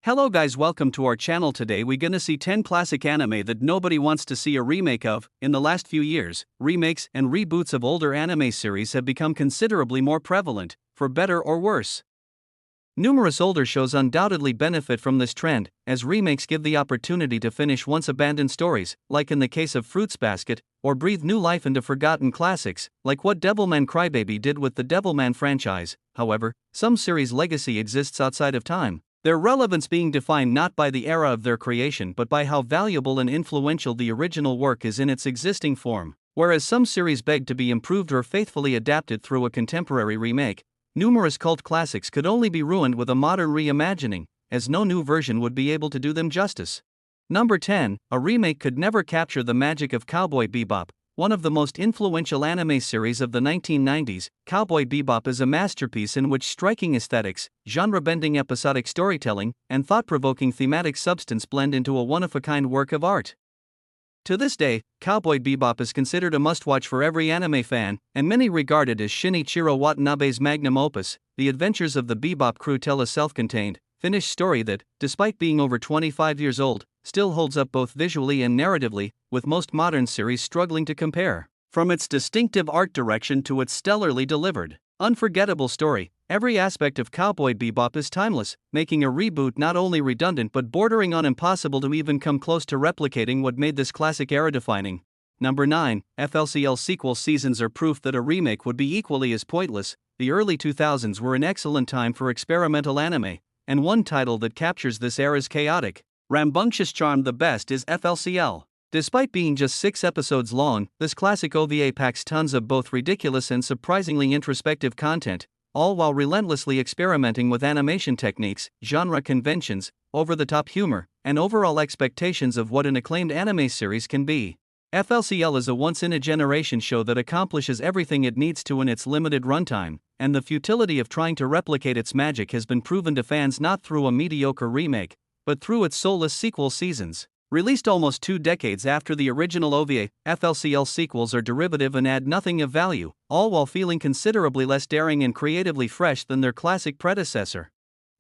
Hello guys, welcome to our channel. Today we gonna see 10 classic anime that nobody wants to see a remake of. In the last few years, remakes and reboots of older anime series have become considerably more prevalent, for better or worse. Numerous older shows undoubtedly benefit from this trend, as remakes give the opportunity to finish once abandoned stories, like in the case of Fruits Basket, or breathe new life into forgotten classics, like what Devilman Crybaby did with the Devilman franchise. However, some series' legacy exists outside of time, their relevance being defined not by the era of their creation but by how valuable and influential the original work is in its existing form. Whereas some series beg to be improved or faithfully adapted through a contemporary remake, numerous cult classics could only be ruined with a modern reimagining, as no new version would be able to do them justice. Number 10, a remake could never capture the magic of Cowboy Bebop. One of the most influential anime series of the 1990s, Cowboy Bebop is a masterpiece in which striking aesthetics, genre-bending episodic storytelling, and thought-provoking thematic substance blend into a one-of-a-kind work of art. To this day, Cowboy Bebop is considered a must-watch for every anime fan, and many regard it as Shinichiro Watanabe's magnum opus. The adventures of the Bebop crew tell a self-contained, finished story that, despite being over 25 years old, still holds up both visually and narratively, with most modern series struggling to compare. From its distinctive art direction to its stellarly delivered, unforgettable story, every aspect of Cowboy Bebop is timeless, making a reboot not only redundant but bordering on impossible to even come close to replicating what made this classic era-defining. Number 9, FLCL sequel seasons are proof that a remake would be equally as pointless. The early 2000s were an excellent time for experimental anime, and one title that captures this era's chaotic, rambunctious charm the best is FLCL. Despite being just 6 episodes long, this classic OVA packs tons of both ridiculous and surprisingly introspective content, all while relentlessly experimenting with animation techniques, genre conventions, over-the-top humor, and overall expectations of what an acclaimed anime series can be. FLCL is a once-in-a-generation show that accomplishes everything it needs to in its limited runtime, and the futility of trying to replicate its magic has been proven to fans not through a mediocre remake, but through its soulless sequel seasons. Released almost 2 decades after the original OVA, FLCL sequels are derivative and add nothing of value, all while feeling considerably less daring and creatively fresh than their classic predecessor.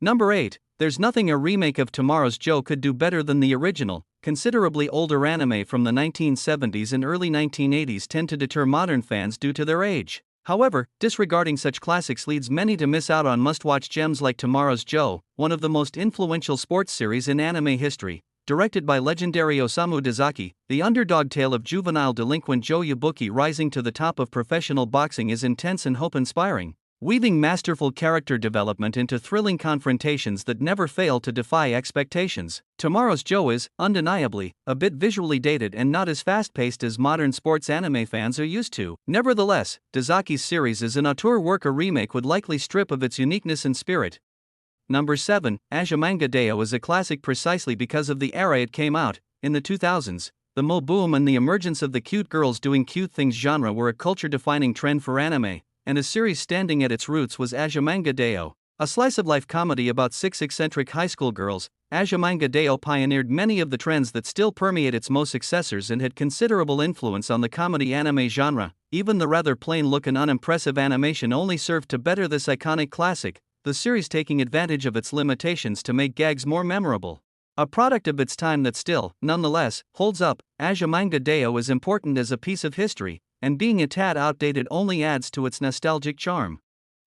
Number 8, there's nothing a remake of Tomorrow's Joe could do better than the original. Considerably older anime from the 1970s and early 1980s tend to deter modern fans due to their age. However, disregarding such classics leads many to miss out on must-watch gems like Tomorrow's Joe, one of the most influential sports series in anime history. Directed by legendary Osamu Dezaki, the underdog tale of juvenile delinquent Joe Yabuki rising to the top of professional boxing is intense and hope-inspiring, weaving masterful character development into thrilling confrontations that never fail to defy expectations. Tomorrow's Joe is, undeniably, a bit visually dated and not as fast-paced as modern sports anime fans are used to. Nevertheless, Dezaki's series is an auteur work a remake would likely strip of its uniqueness and spirit. Number 7, Azumanga Daioh is a classic precisely because of the era it came out. In the 2000s, the mo boom and the emergence of the cute girls doing cute things genre were a culture-defining trend for anime, and a series standing at its roots was Azumanga Daioh. A slice-of-life comedy about 6 eccentric high school girls, Azumanga Daioh pioneered many of the trends that still permeate its most successors and had considerable influence on the comedy anime genre. Even the rather plain look and unimpressive animation only served to better this iconic classic, the series taking advantage of its limitations to make gags more memorable. A product of its time that still, nonetheless, holds up, Azumanga Daioh is important as a piece of history, and being a tad outdated only adds to its nostalgic charm.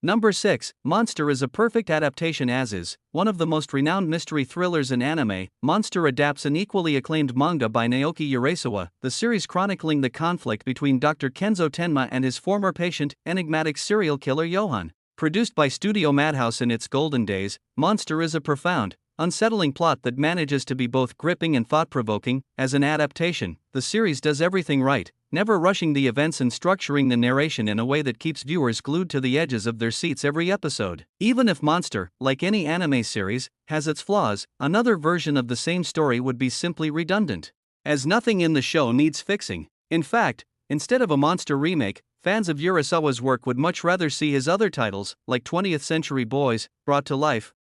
Number 6, Monster is a perfect adaptation as is. One of the most renowned mystery thrillers in anime, Monster adapts an equally acclaimed manga by Naoki Urasawa, the series chronicling the conflict between Dr. Kenzo Tenma and his former patient, enigmatic serial killer Johan. Produced by Studio Madhouse in its golden days, Monster is a profound, unsettling plot that manages to be both gripping and thought-provoking. As an adaptation, the series does everything right, never rushing the events and structuring the narration in a way that keeps viewers glued to the edges of their seats every episode. Even if Monster, like any anime series, has its flaws, another version of the same story would be simply redundant, as nothing in the show needs fixing. In fact, instead of a Monster remake, fans of Urasawa's work would much rather see his other titles, like 20th Century Boys, brought to life.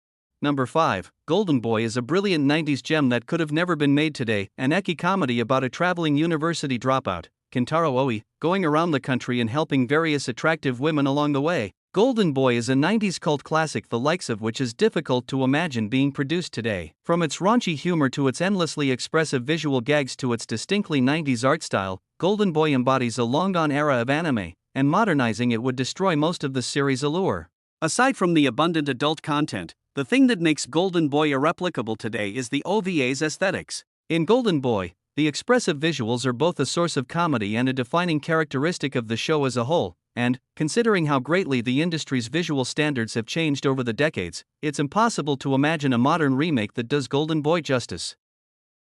Number 5, Golden Boy is a brilliant 90s gem that could have never been made today, an ecchi comedy about a traveling university dropout, Kentaro Oi, going around the country and helping various attractive women along the way. Golden Boy is a 90s cult classic the likes of which is difficult to imagine being produced today. From its raunchy humor to its endlessly expressive visual gags to its distinctly 90s art style, Golden Boy embodies a long-gone era of anime, and modernizing it would destroy most of the series' allure. Aside from the abundant adult content, the thing that makes Golden Boy irreplicable today is the OVA's aesthetics. In Golden Boy, the expressive visuals are both a source of comedy and a defining characteristic of the show as a whole, and, considering how greatly the industry's visual standards have changed over the decades, it's impossible to imagine a modern remake that does Golden Boy justice.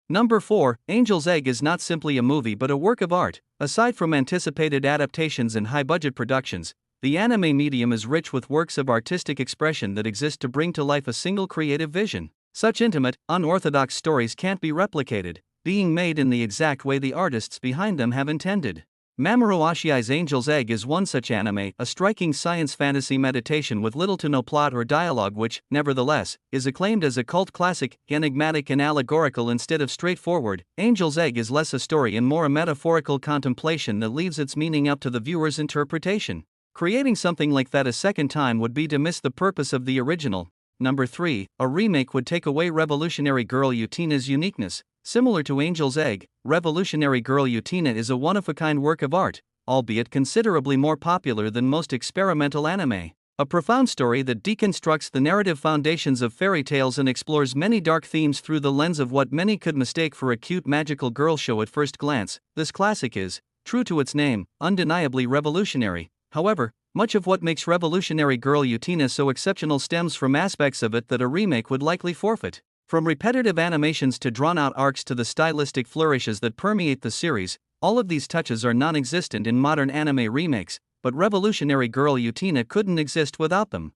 Number 4, Angel's Egg is not simply a movie but a work of art. Aside from anticipated adaptations and high-budget productions, the anime medium is rich with works of artistic expression that exist to bring to life a single creative vision. Such intimate, unorthodox stories can't be replicated, being made in the exact way the artists behind them have intended. Mamoru Oshio's Angel's Egg is one such anime, a striking science fantasy meditation with little to no plot or dialogue which, nevertheless, is acclaimed as a cult classic, enigmatic and allegorical instead of straightforward. Angel's Egg is less a story and more a metaphorical contemplation that leaves its meaning up to the viewer's interpretation. Creating something like that a second time would be to miss the purpose of the original. Number 3, a remake would take away Revolutionary Girl Utina's uniqueness. Similar to Angel's Egg, Revolutionary Girl Utina is a one-of-a-kind work of art, albeit considerably more popular than most experimental anime. A profound story that deconstructs the narrative foundations of fairy tales and explores many dark themes through the lens of what many could mistake for a cute magical girl show at first glance. This classic is, true to its name, undeniably revolutionary. However, much of what makes Revolutionary Girl Utina so exceptional stems from aspects of it that a remake would likely forfeit. From repetitive animations to drawn-out arcs to the stylistic flourishes that permeate the series, all of these touches are non-existent in modern anime remakes, but Revolutionary Girl Utina couldn't exist without them.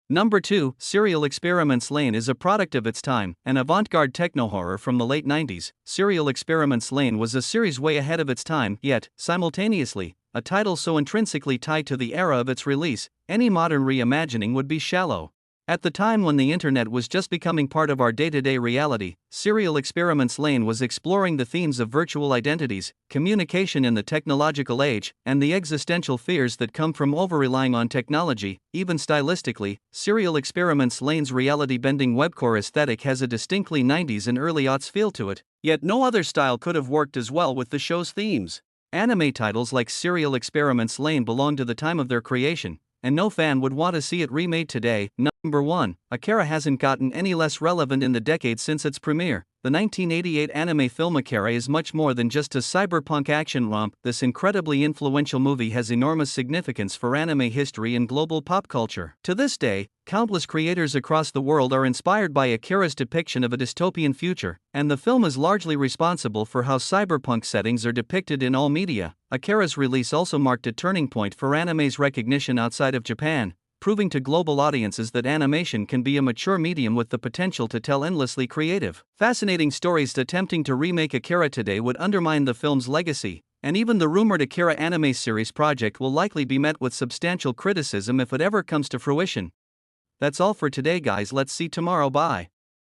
Number 2, Serial Experiments Lain is a product of its time, an avant-garde techno-horror from the late 90s. Serial Experiments Lain was a series way ahead of its time, yet, simultaneously, a title so intrinsically tied to the era of its release, any modern reimagining would be shallow. At the time when the internet was just becoming part of our day-to-day reality, Serial Experiments Lain was exploring the themes of virtual identities, communication in the technological age, and the existential fears that come from over-relying on technology. Even stylistically, Serial Experiments Lain's reality-bending webcore aesthetic has a distinctly 90s and early aughts feel to it, yet no other style could have worked as well with the show's themes. Anime titles like Serial Experiments Lain belong to the time of their creation, and no fan would want to see it remade today. Number 1, Akira hasn't gotten any less relevant in the decades since its premiere. The 1988 anime film Akira is much more than just a cyberpunk action romp. This incredibly influential movie has enormous significance for anime history and global pop culture. To this day, countless creators across the world are inspired by Akira's depiction of a dystopian future, and the film is largely responsible for how cyberpunk settings are depicted in all media. Akira's release also marked a turning point for anime's recognition outside of Japan, proving to global audiences that animation can be a mature medium with the potential to tell endlessly creative, fascinating stories. Attempting to remake Akira today would undermine the film's legacy, and even the rumored Akira anime series project will likely be met with substantial criticism if it ever comes to fruition. That's all for today, guys. Let's see tomorrow. Bye.